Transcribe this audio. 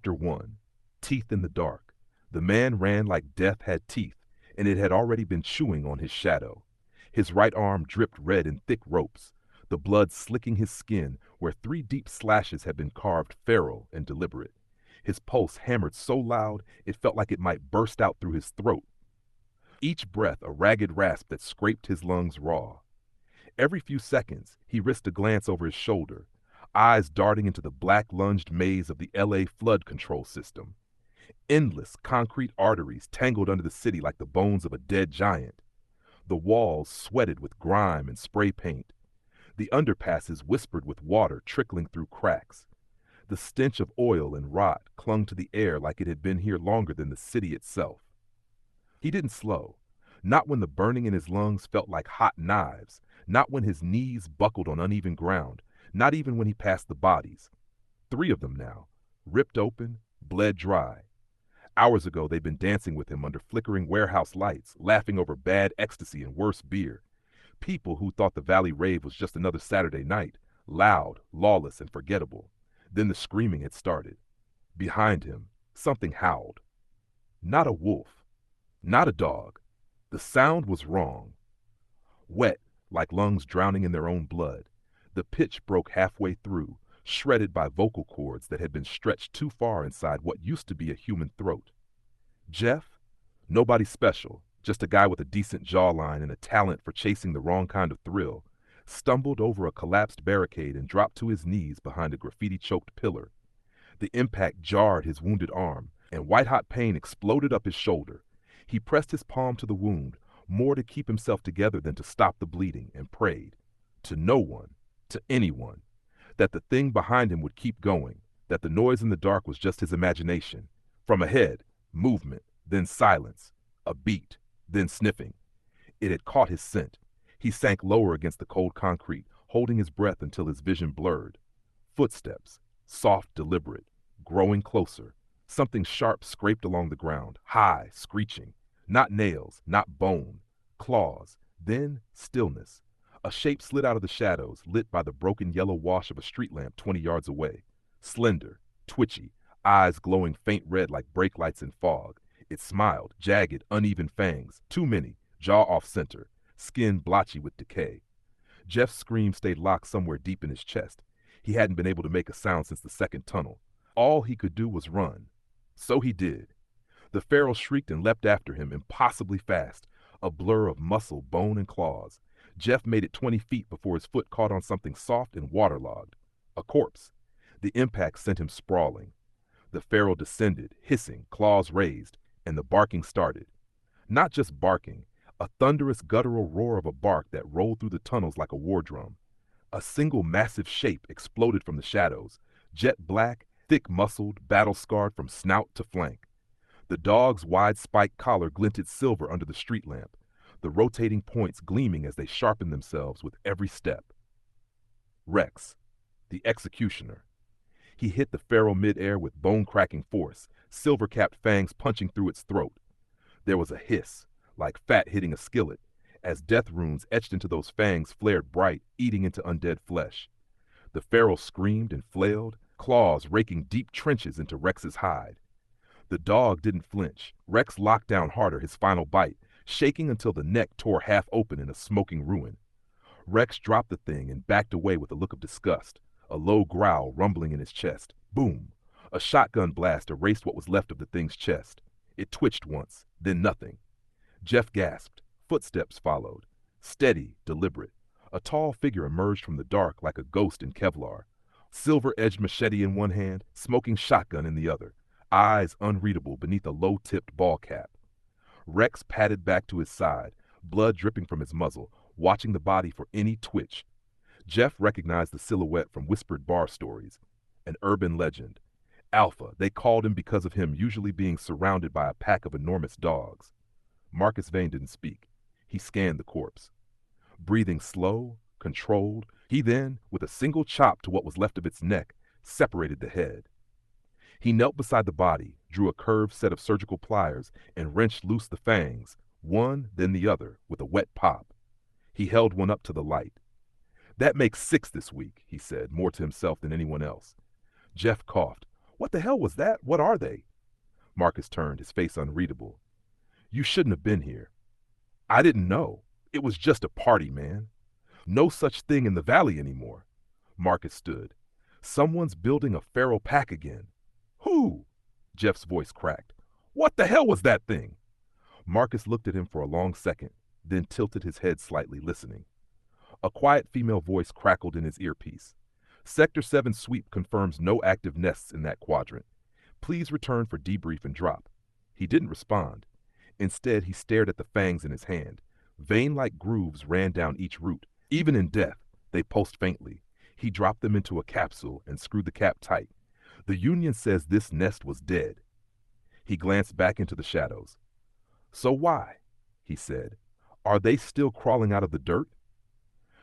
Chapter 1. Teeth in the Dark. The man ran like death had teeth, and it had already been chewing on his shadow. His right arm dripped red in thick ropes, the blood slicking his skin where 3 deep slashes had been carved feral and deliberate. His pulse hammered so loud it felt like it might burst out through his throat, each breath a ragged rasp that scraped his lungs raw. Every few seconds, he risked a glance over his shoulder, eyes darting into the black-lunged maze of the LA flood control system. Endless concrete arteries tangled under the city like the bones of a dead giant. The walls sweated with grime and spray paint. The underpasses whispered with water trickling through cracks. The stench of oil and rot clung to the air like it had been here longer than the city itself. He didn't slow, not when the burning in his lungs felt like hot knives, not when his knees buckled on uneven ground, not even when he passed the bodies. 3 of them now, ripped open, bled dry. Hours ago they'd been dancing with him under flickering warehouse lights, laughing over bad ecstasy and worse beer. People who thought the Valley Rave was just another Saturday night, loud, lawless, and forgettable. Then the screaming had started. Behind him, something howled. Not a wolf, not a dog. The sound was wrong. Wet, like lungs drowning in their own blood, the pitch broke halfway through, shredded by vocal cords that had been stretched too far inside what used to be a human throat. Jeff? Nobody special, just a guy with a decent jawline and a talent for chasing the wrong kind of thrill, stumbled over a collapsed barricade and dropped to his knees behind a graffiti-choked pillar. The impact jarred his wounded arm, and white-hot pain exploded up his shoulder. He pressed his palm to the wound, more to keep himself together than to stop the bleeding, and prayed. To no one, to anyone, that the thing behind him would keep going, that the noise in the dark was just his imagination. From ahead, movement, then silence, a beat, then sniffing. It had caught his scent. He sank lower against the cold concrete, holding his breath until his vision blurred. Footsteps, soft, deliberate, growing closer. Something sharp scraped along the ground, high, screeching. Not nails, not bone, claws, then stillness. A shape slid out of the shadows, lit by the broken yellow wash of a street lamp 20 yards away. Slender, twitchy, eyes glowing faint red like brake lights in fog. It smiled, jagged, uneven fangs, too many, jaw off-center, skin blotchy with decay. Jeff's scream stayed locked somewhere deep in his chest. He hadn't been able to make a sound since the second tunnel. All he could do was run. So he did. The feral shrieked and leapt after him, impossibly fast, a blur of muscle, bone, and claws. Jeff made it 20 feet before his foot caught on something soft and waterlogged. A corpse. The impact sent him sprawling. The feral descended, hissing, claws raised, and the barking started. Not just barking, a thunderous guttural roar of a bark that rolled through the tunnels like a war drum. A single massive shape exploded from the shadows, jet black, thick-muscled, battle-scarred from snout to flank. The dog's wide spiked collar glinted silver under the street lamp, the rotating points gleaming as they sharpened themselves with every step. Rex, the executioner. He hit the feral midair with bone-cracking force, silver-capped fangs punching through its throat. There was a hiss, like fat hitting a skillet, as death runes etched into those fangs flared bright, eating into undead flesh. The feral screamed and flailed, claws raking deep trenches into Rex's hide. The dog didn't flinch. Rex locked down harder, his final bite, shaking until the neck tore half open in a smoking ruin. Rex dropped the thing and backed away with a look of disgust, a low growl rumbling in his chest. Boom! A shotgun blast erased what was left of the thing's chest. It twitched once, then nothing. Jeff gasped. Footsteps followed. Steady, deliberate. A tall figure emerged from the dark like a ghost in Kevlar. Silver-edged machete in one hand, smoking shotgun in the other. Eyes unreadable beneath a low-tipped ball cap. Rex padded back to his side, blood dripping from his muzzle, watching the body for any twitch. Jeff recognized the silhouette from whispered bar stories. An urban legend. Alpha, they called him because of him usually being surrounded by a pack of enormous dogs. Marcus Vane didn't speak. He scanned the corpse. Breathing slow, controlled, he then, with a single chop to what was left of its neck, separated the head. He knelt beside the body, drew a curved set of surgical pliers, and wrenched loose the fangs, one, then the other, with a wet pop. He held one up to the light. "That makes 6 this week," he said, more to himself than anyone else. Jeff coughed. What the hell was that? What are they? Marcus turned, his face unreadable. You shouldn't have been here. I didn't know. It was just a party, man. No such thing in the valley anymore. Marcus stood. Someone's building a feral pack again. Who? Jeff's voice cracked. What the hell was that thing? Marcus looked at him for a long second, then tilted his head slightly, listening. A quiet female voice crackled in his earpiece. Sector 7 sweep confirms no active nests in that quadrant. Please return for debrief and drop. He didn't respond. Instead, he stared at the fangs in his hand. Vein-like grooves ran down each root. Even in death, they pulsed faintly. He dropped them into a capsule and screwed the cap tight. The Union says this nest was dead. He glanced back into the shadows. So why? He said. Are they still crawling out of the dirt?